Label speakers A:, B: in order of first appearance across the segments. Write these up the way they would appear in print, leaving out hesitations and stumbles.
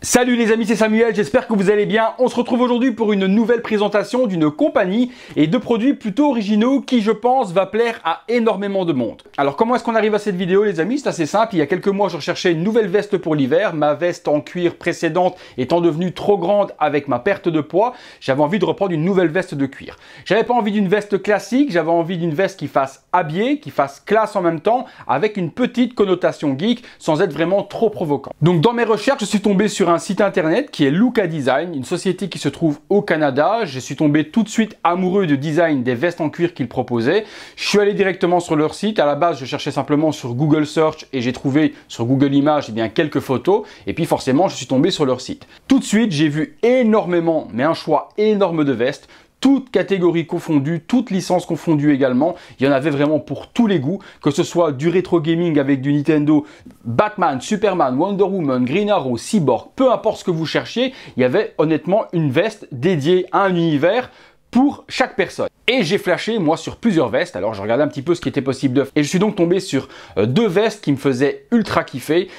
A: Salut les amis, c'est Samuel, j'espère que vous allez bien. On se retrouve aujourd'hui pour une nouvelle présentation d'une compagnie et de produits plutôt originaux qui, je pense, va plaire à énormément de monde. Alors comment est-ce qu'on arrive à cette vidéo les amis? C'est assez simple, il y a quelques mois je recherchais une nouvelle veste pour l'hiver. Ma veste en cuir précédente étant devenue trop grande avec ma perte de poids, j'avais envie de reprendre une nouvelle veste de cuir. J'avais pas envie d'une veste classique, j'avais envie d'une veste qui fasse habillé, qui fasse classe en même temps, avec une petite connotation geek sans être vraiment trop provoquant. Donc dans mes recherches, je suis tombé sur un site internet qui est Luka Design, une société qui se trouve au Canada. Je suis tombé tout de suite amoureux du design des vestes en cuir qu'ils proposaient. Je suis allé directement sur leur site. À la base, je cherchais simplement sur Google Search et j'ai trouvé sur Google Images quelques photos. Et puis forcément, je suis tombé sur leur site. Tout de suite, j'ai vu énormément, mais un choix énorme de vestes. Toutes catégories confondues, toutes licences confondues également. Il y en avait vraiment pour tous les goûts, que ce soit du rétro gaming avec du Nintendo, Batman, Superman, Wonder Woman, Green Arrow, Cyborg, peu importe ce que vous cherchiez, il y avait honnêtement une veste dédiée à un univers pour chaque personne. Et j'ai flashé moi sur plusieurs vestes, alors je regardais un petit peu ce qui était possible de faire. Et je suis donc tombé sur deux vestes qui me faisaient ultra kiffer.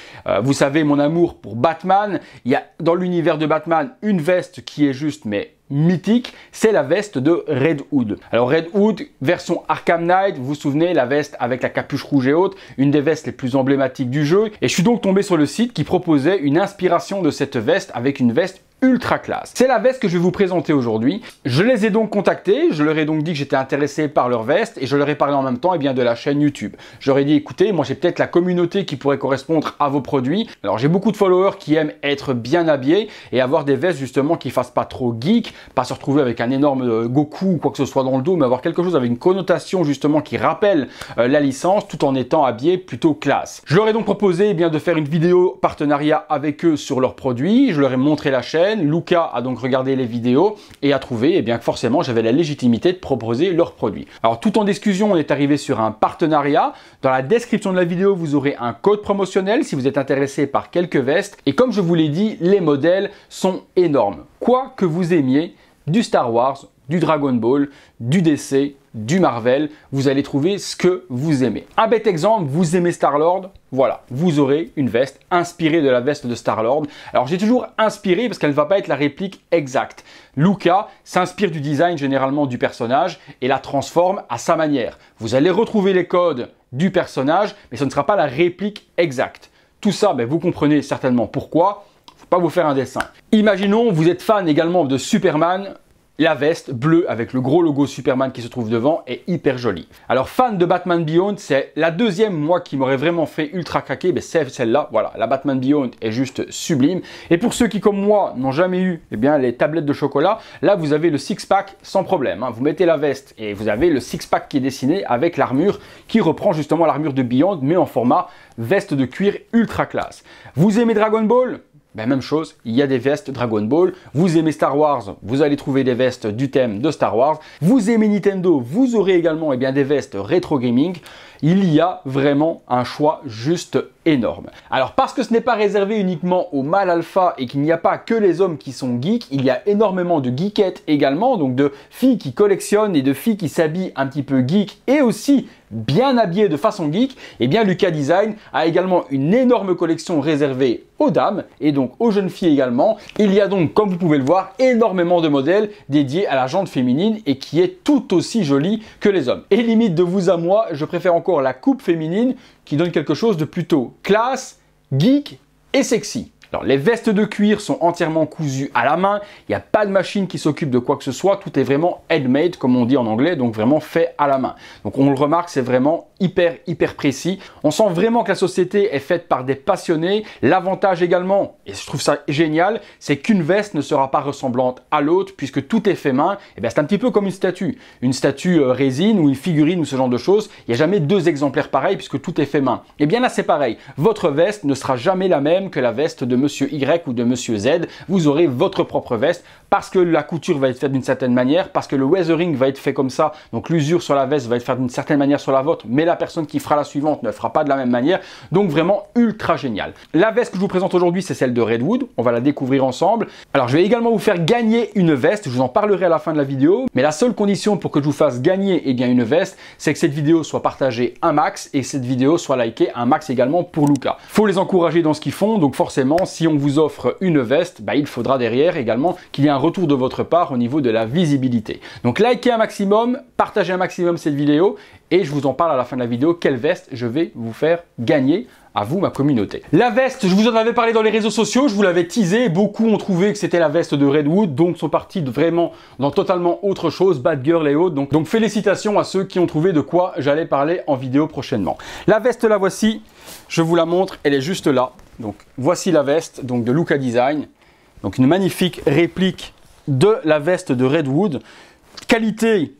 A: Vous savez mon amour pour Batman, il y a dans l'univers de Batman une veste qui est juste mythique, c'est la veste de Red Hood. Alors Red Hood, version Arkham Knight, vous vous souvenez, la veste avec la capuche rouge et haute, une des vestes les plus emblématiques du jeu. Et je suis donc tombé sur le site qui proposait une inspiration de cette veste avec une veste ultra classe. C'est la veste que je vais vous présenter aujourd'hui. Je les ai donc contactés, je leur ai donc dit que j'étais intéressé par leur veste et je leur ai parlé en même temps de la chaîne YouTube. Je leur ai dit écoutez, moi j'ai peut-être la communauté qui pourrait correspondre à vos produits. Alors j'ai beaucoup de followers qui aiment être bien habillés et avoir des vestes justement qui fassent pas trop geek, pas se retrouver avec un énorme Goku ou quoi que ce soit dans le dos, mais avoir quelque chose avec une connotation justement qui rappelle la licence tout en étant habillé plutôt classe. Je leur ai donc proposé de faire une vidéo partenariat avec eux sur leurs produits. Je leur ai montré la chaîne. Luka a donc regardé les vidéos et a trouvé que forcément j'avais la légitimité de proposer leurs produits. Alors tout en discussion, on est arrivé sur un partenariat. Dans la description de la vidéo, vous aurez un code promotionnel si vous êtes intéressé par quelques vestes. Et comme je vous l'ai dit, les modèles sont énormes. Quoi que vous aimiez, du Star Wars, du Dragon Ball, du DC, du Marvel, vous allez trouver ce que vous aimez. Un bête exemple, vous aimez Star-Lord, voilà, vous aurez une veste inspirée de la veste de Star-Lord. Alors j'ai toujours inspiré parce qu'elle ne va pas être la réplique exacte. Luka s'inspire du design généralement du personnage et la transforme à sa manière. Vous allez retrouver les codes du personnage, mais ce ne sera pas la réplique exacte. Tout ça, vous comprenez certainement pourquoi. Faut pas vous faire un dessin. Imaginons, vous êtes fan également de Superman. La veste bleue avec le gros logo Superman qui se trouve devant est hyper jolie. Alors fan de Batman Beyond, c'est la deuxième moi qui m'aurait vraiment fait ultra craquer, c'est celle-là. Voilà, la Batman Beyond est juste sublime. Et pour ceux qui comme moi n'ont jamais eu les tablettes de chocolat, là vous avez le six-pack sans problème. Vous mettez la veste et vous avez le six-pack qui est dessiné avec l'armure qui reprend justement l'armure de Beyond mais en format veste de cuir ultra classe. Vous aimez Dragon Ball ? Même chose, il y a des vestes Dragon Ball. Vous aimez Star Wars, vous allez trouver des vestes du thème de Star Wars. Vous aimez Nintendo, vous aurez également des vestes rétro gaming. Il y a vraiment un choix juste énorme. Alors parce que ce n'est pas réservé uniquement aux mâles alpha et qu'il n'y a pas que les hommes qui sont geeks, il y a énormément de geekettes également, donc de filles qui collectionnent et de filles qui s'habillent un petit peu geek et aussi bien habillées de façon geek. Luka Design a également une énorme collection réservée aux dames et donc aux jeunes filles également. Il y a donc, comme vous pouvez le voir, énormément de modèles dédiés à la jante féminine et qui est tout aussi jolie que les hommes. Et limite de vous à moi, je préfère encore la coupe féminine qui donne quelque chose de plutôt classe, geek et sexy. Alors, les vestes de cuir sont entièrement cousues à la main, il n'y a pas de machine qui s'occupe de quoi que ce soit, tout est vraiment handmade comme on dit en anglais, donc vraiment fait à la main. Donc on le remarque, c'est vraiment hyper précis. On sent vraiment que la société est faite par des passionnés. L'avantage également, et je trouve ça génial, c'est qu'une veste ne sera pas ressemblante à l'autre puisque tout est fait main. C'est un petit peu comme une statue résine ou une figurine ou ce genre de choses. Il n'y a jamais deux exemplaires pareils puisque tout est fait main. Là c'est pareil, votre veste ne sera jamais la même que la veste de Monsieur Y ou de Monsieur Z. Vous aurez votre propre veste parce que la couture va être faite d'une certaine manière, parce que le weathering va être fait comme ça, donc l'usure sur la veste va être faite d'une certaine manière sur la vôtre, mais la personne qui fera la suivante ne fera pas de la même manière, donc vraiment ultra génial. La veste que je vous présente aujourd'hui, c'est celle de Red Hood, on va la découvrir ensemble. Alors je vais également vous faire gagner une veste, je vous en parlerai à la fin de la vidéo, mais la seule condition pour que je vous fasse gagner une veste, c'est que cette vidéo soit partagée un max et cette vidéo soit likée un max également pour Luka. Faut les encourager dans ce qu'ils font, donc forcément forcément, si on vous offre une veste, il faudra derrière également qu'il y ait un retour de votre part au niveau de la visibilité. Donc likez un maximum, partagez un maximum cette vidéo et je vous en parle à la fin de la vidéo, quelle veste je vais vous faire gagner. À vous, ma communauté. La veste, je vous en avais parlé dans les réseaux sociaux, je vous l'avais teasé, beaucoup ont trouvé que c'était la veste de Redwood, donc sont partis vraiment dans totalement autre chose, Bad Girl et autres, donc félicitations à ceux qui ont trouvé de quoi j'allais parler en vidéo prochainement. La veste, la voici, je vous la montre, elle est juste là, donc voici la veste donc de Luca Design, donc une magnifique réplique de la veste de Redwood, qualité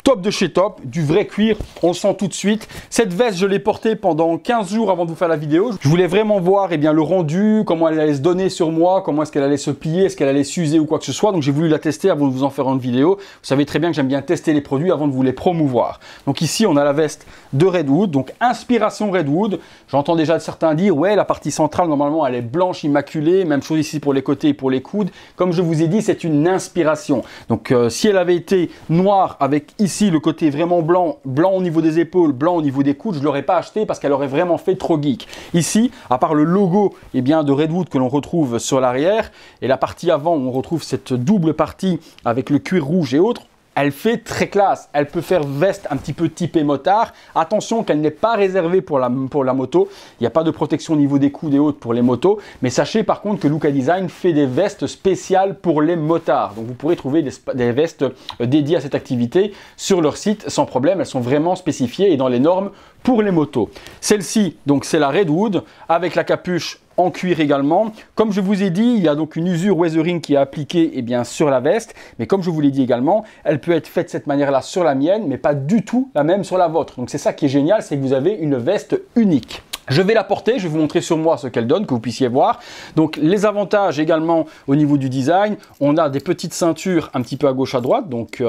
A: top de chez top, du vrai cuir, on le sent tout de suite. Cette veste, je l'ai portée pendant 15 jours avant de vous faire la vidéo. Je voulais vraiment voir le rendu, comment elle allait se donner sur moi, comment est-ce qu'elle allait se plier, est-ce qu'elle allait s'user ou quoi que ce soit. Donc j'ai voulu la tester avant de vous en faire une vidéo. Vous savez très bien que j'aime bien tester les produits avant de vous les promouvoir. Donc ici, on a la veste de Redwood, donc inspiration Redwood. J'entends déjà certains dire, ouais, la partie centrale, normalement, elle est blanche, immaculée. Même chose ici pour les côtés et pour les coudes. Comme je vous ai dit, c'est une inspiration. Donc si elle avait été noire avec ici le côté vraiment blanc, blanc au niveau des épaules, blanc au niveau des coudes, je ne l'aurais pas acheté parce qu'elle aurait vraiment fait trop geek. Ici, à part le logo de Redwood que l'on retrouve sur l'arrière et la partie avant où on retrouve cette double partie avec le cuir rouge et autres, elle fait très classe, elle peut faire veste un petit peu typée motard. Attention qu'elle n'est pas réservée pour la moto, il n'y a pas de protection au niveau des coudes et autres pour les motos, mais sachez par contre que Luca Design fait des vestes spéciales pour les motards. Donc vous pourrez trouver des vestes dédiées à cette activité sur leur site sans problème, elles sont vraiment spécifiées et dans les normes pour les motos. Celle-ci, donc c'est la Redwood avec la capuche en cuir également. Comme je vous ai dit, il y a donc une usure weathering qui est appliquée sur la veste, mais comme je vous l'ai dit également, elle peut être faite de cette manière-là sur la mienne, mais pas du tout la même sur la vôtre. Donc c'est ça qui est génial, c'est que vous avez une veste unique. Je vais la porter, je vais vous montrer sur moi ce qu'elle donne, que vous puissiez voir. Donc les avantages également au niveau du design, on a des petites ceintures un petit peu à gauche à droite, donc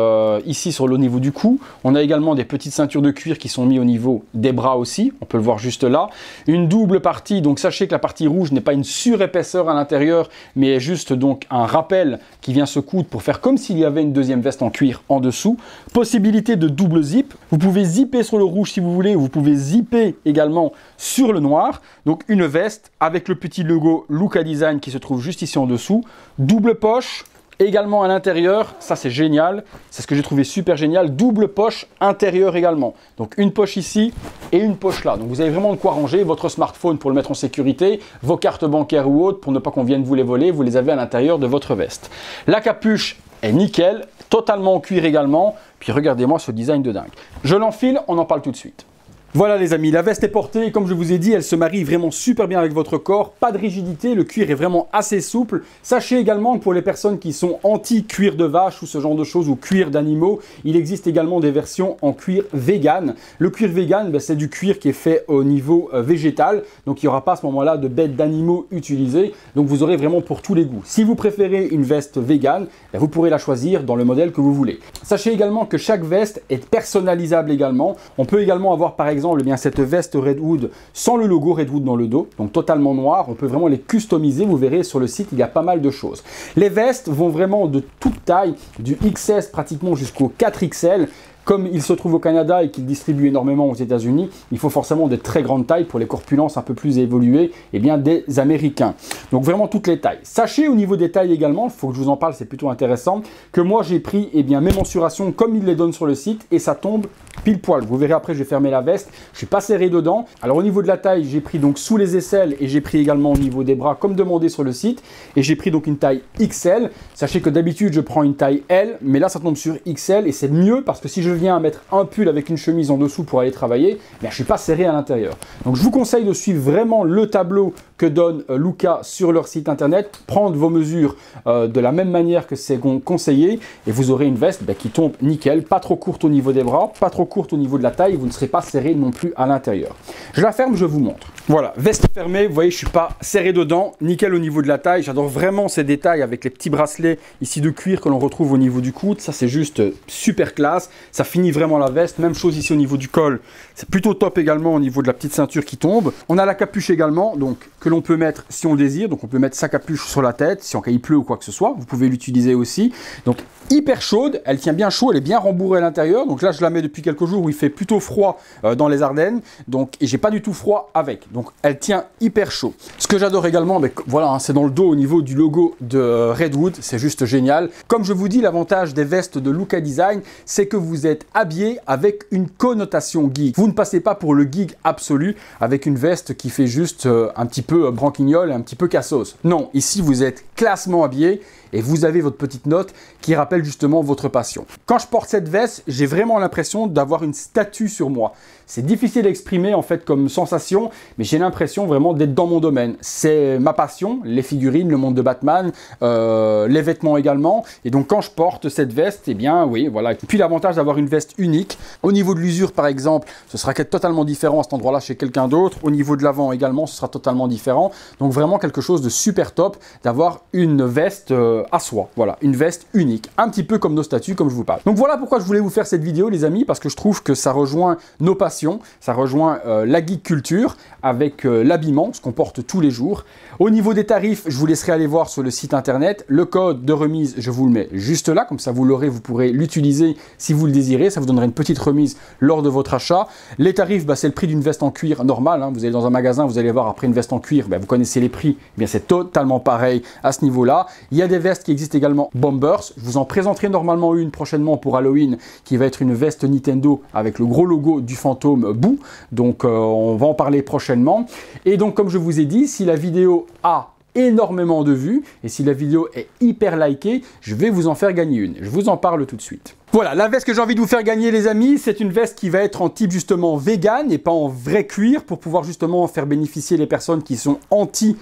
A: ici sur le niveau du cou. On a également des petites ceintures de cuir qui sont mises au niveau des bras aussi, on peut le voir juste là. Une double partie, donc sachez que la partie rouge n'est pas une surépaisseur à l'intérieur, mais est juste donc un rappel qui vient se coudre pour faire comme s'il y avait une deuxième veste en cuir en dessous. Possibilité de double zip, vous pouvez zipper sur le rouge si vous voulez, ou vous pouvez zipper également sur le noir, donc une veste avec le petit logo Luca Design qui se trouve juste ici en dessous, double poche, également à l'intérieur, ça c'est génial, c'est ce que j'ai trouvé super génial, double poche intérieure également, donc une poche ici et une poche là, donc vous avez vraiment de quoi ranger votre smartphone pour le mettre en sécurité, vos cartes bancaires ou autres pour ne pas qu'on vienne vous les voler, vous les avez à l'intérieur de votre veste. La capuche est nickel, totalement en cuir également, puis regardez-moi ce design de dingue. Je l'enfile, on en parle tout de suite. Voilà les amis, la veste est portée et comme je vous ai dit, elle se marie vraiment super bien avec votre corps, pas de rigidité, le cuir est vraiment assez souple. Sachez également que pour les personnes qui sont anti-cuir de vache ou ce genre de choses ou cuir d'animaux, il existe également des versions en cuir vegan. Le cuir vegan, c'est du cuir qui est fait au niveau végétal, donc il n'y aura pas à ce moment-là de bêtes d'animaux utilisées, donc vous aurez vraiment pour tous les goûts. Si vous préférez une veste vegan, vous pourrez la choisir dans le modèle que vous voulez. Sachez également que chaque veste est personnalisable également. On peut également avoir par exemple cette veste Redwood sans le logo Redwood dans le dos, donc totalement noir, on peut vraiment les customiser, vous verrez sur le site il y a pas mal de choses. Les vestes vont vraiment de toute taille, du XS pratiquement jusqu'au 4XL. Comme il se trouve au Canada et qu'il distribue énormément aux États-Unis, il faut forcément des très grandes tailles pour les corpulences un peu plus évoluées, des Américains. Donc vraiment toutes les tailles. Sachez au niveau des tailles également, il faut que je vous en parle, c'est plutôt intéressant, que moi j'ai pris mes mensurations comme ils les donnent sur le site et ça tombe pile poil. Vous verrez après, je vais fermer la veste, je suis pas serré dedans. Alors au niveau de la taille, j'ai pris donc sous les aisselles et j'ai pris également au niveau des bras comme demandé sur le site et j'ai pris donc une taille XL. Sachez que d'habitude je prends une taille L, mais là ça tombe sur XL et c'est mieux parce que si je viens à mettre un pull avec une chemise en dessous pour aller travailler, je ne suis pas serré à l'intérieur. Donc je vous conseille de suivre vraiment le tableau que donne Luca sur leur site internet, prendre vos mesures de la même manière que c'est conseillé et vous aurez une veste qui tombe nickel, pas trop courte au niveau des bras, pas trop courte au niveau de la taille, vous ne serez pas serré non plus à l'intérieur. Je la ferme, je vous montre. Voilà, veste fermée, vous voyez je ne suis pas serré dedans, nickel au niveau de la taille, j'adore vraiment ces détails avec les petits bracelets ici de cuir que l'on retrouve au niveau du coude, ça c'est juste super classe, ça ça finit vraiment la veste. Même chose ici au niveau du col, c'est plutôt top également au niveau de la petite ceinture qui tombe. On a la capuche également, donc que l'on peut mettre si on le désire. Donc on peut mettre sa capuche sur la tête, si en cas il pleut ou quoi que ce soit. Vous pouvez l'utiliser aussi. Donc hyper chaude, elle tient bien chaud, elle est bien rembourrée à l'intérieur. Donc là je la mets depuis quelques jours où il fait plutôt froid dans les Ardennes. Donc et j'ai pas du tout froid avec. Donc elle tient hyper chaud. Ce que j'adore également, mais voilà, hein, c'est dans le dos au niveau du logo de Redwood, c'est juste génial. Comme je vous dis, l'avantage des vestes de Luca Design, c'est que vous êtes habillé avec une connotation geek. Vous ne passez pas pour le geek absolu avec une veste qui fait juste un petit peu branquignol, un petit peu cassos. Non, ici vous êtes classement habillé et vous avez votre petite note qui rappelle justement votre passion. Quand je porte cette veste, j'ai vraiment l'impression d'avoir une statue sur moi. C'est difficile à exprimer en fait comme sensation, mais j'ai l'impression vraiment d'être dans mon domaine. C'est ma passion, les figurines, le monde de Batman, les vêtements également. Et donc quand je porte cette veste, eh bien oui, voilà. Et puis l'avantage d'avoir une veste unique. Au niveau de l'usure par exemple, ce sera totalement différent à cet endroit-là chez quelqu'un d'autre. Au niveau de l'avant également, ce sera totalement différent. Donc vraiment quelque chose de super top d'avoir une veste à soi. Voilà, une veste unique. Un petit peu comme nos statues, comme je vous parle. Donc voilà pourquoi je voulais vous faire cette vidéo les amis, parce que je trouve que ça rejoint nos passions, ça rejoint la geek culture avec l'habillement, ce qu'on porte tous les jours. Au niveau des tarifs, je vous laisserai aller voir sur le site internet. Le code de remise, je vous le mets juste là, comme ça vous l'aurez, vous pourrez l'utiliser si vous le désirez. Ça vous donnera une petite remise lors de votre achat. Les tarifs, c'est le prix d'une veste en cuir normale. Hein. Vous allez dans un magasin, vous allez voir après une veste en cuir, vous connaissez les prix. Eh bien c'est totalement pareil à ce niveau-là. Il y a des vestes qui existent également Bombers. Je vous en présenterai normalement une prochainement pour Halloween, qui va être une veste Nintendo avec le gros logo du fantôme Boo. Donc on va en parler prochainement. Et donc comme je vous ai dit, si la vidéo a énormément de vues et si la vidéo est hyper likée, je vais vous en faire gagner une. Je vous en parle tout de suite. Voilà, la veste que j'ai envie de vous faire gagner les amis, c'est une veste qui va être en type justement vegan et pas en vrai cuir pour pouvoir justement faire bénéficier les personnes qui sont anti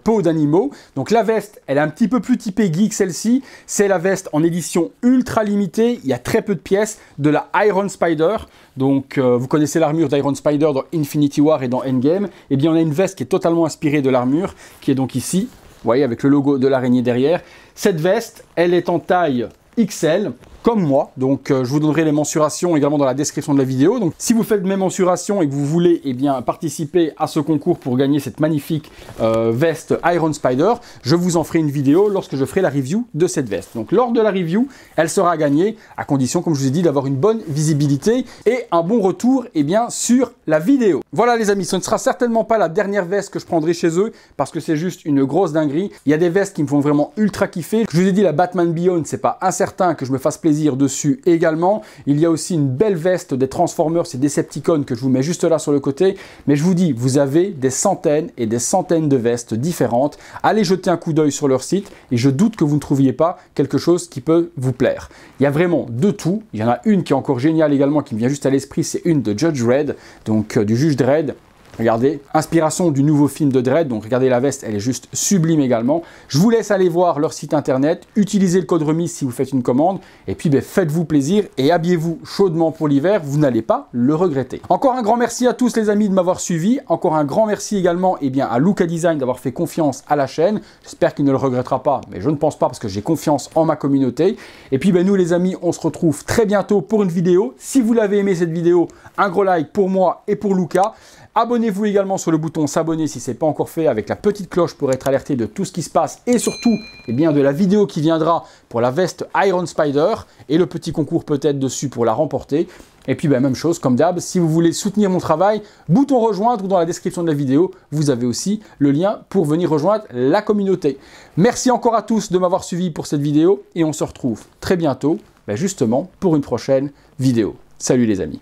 A: peau d'animaux. Donc la veste, elle est un petit peu plus typée geek celle-ci. C'est la veste en édition ultra limitée, il y a très peu de pièces, de la Iron Spider. Donc vous connaissez l'armure d'Iron Spider dans Infinity War et dans Endgame. Eh bien on a une veste qui est totalement inspirée de l'armure, qui est donc ici, vous voyez avec le logo de l'araignée derrière. Cette veste, elle est en taille XL, comme moi, donc je vous donnerai les mensurations également dans la description de la vidéo. Donc si vous faites mes mensurations et que vous voulez participer à ce concours pour gagner cette magnifique veste Iron Spider, je vous en ferai une vidéo lorsque je ferai la review de cette veste. Donc lors de la review, elle sera gagnée à condition, comme je vous ai dit, d'avoir une bonne visibilité et un bon retour sur la vidéo. Voilà les amis, ce ne sera certainement pas la dernière veste que je prendrai chez eux parce que c'est juste une grosse dinguerie. Il y a des vestes qui me font vraiment ultra kiffer. Je vous ai dit la Batman Beyond, c'est pas incertain que je me fasse plaisir dessus également. Il y a aussi une belle veste des Transformers et Decepticons que je vous mets juste là sur le côté. Mais je vous dis, vous avez des centaines et des centaines de vestes différentes. Allez jeter un coup d'œil sur leur site et je doute que vous ne trouviez pas quelque chose qui peut vous plaire. Il y a vraiment de tout. Il y en a une qui est encore géniale également qui me vient juste à l'esprit, c'est une de Judge Dredd, donc du juge Dredd. Regardez, inspiration du nouveau film de Dredd, donc regardez la veste, elle est juste sublime également. Je vous laisse aller voir leur site internet, utilisez le code remise si vous faites une commande, et puis faites-vous plaisir et habillez-vous chaudement pour l'hiver, vous n'allez pas le regretter. Encore un grand merci à tous les amis de m'avoir suivi, encore un grand merci également à Luca Design d'avoir fait confiance à la chaîne. J'espère qu'il ne le regrettera pas, mais je ne pense pas parce que j'ai confiance en ma communauté. Et puis nous les amis, on se retrouve très bientôt pour une vidéo. Si vous l'avez aimé cette vidéo, un gros like pour moi et pour Luca. Abonnez-vous également sur le bouton s'abonner si ce n'est pas encore fait avec la petite cloche pour être alerté de tout ce qui se passe et surtout de la vidéo qui viendra pour la veste Iron Spider et le petit concours peut-être dessus pour la remporter. Et puis même chose comme d'hab, si vous voulez soutenir mon travail, bouton rejoindre ou dans la description de la vidéo, vous avez aussi le lien pour venir rejoindre la communauté. Merci encore à tous de m'avoir suivi pour cette vidéo et on se retrouve très bientôt justement pour une prochaine vidéo. Salut les amis.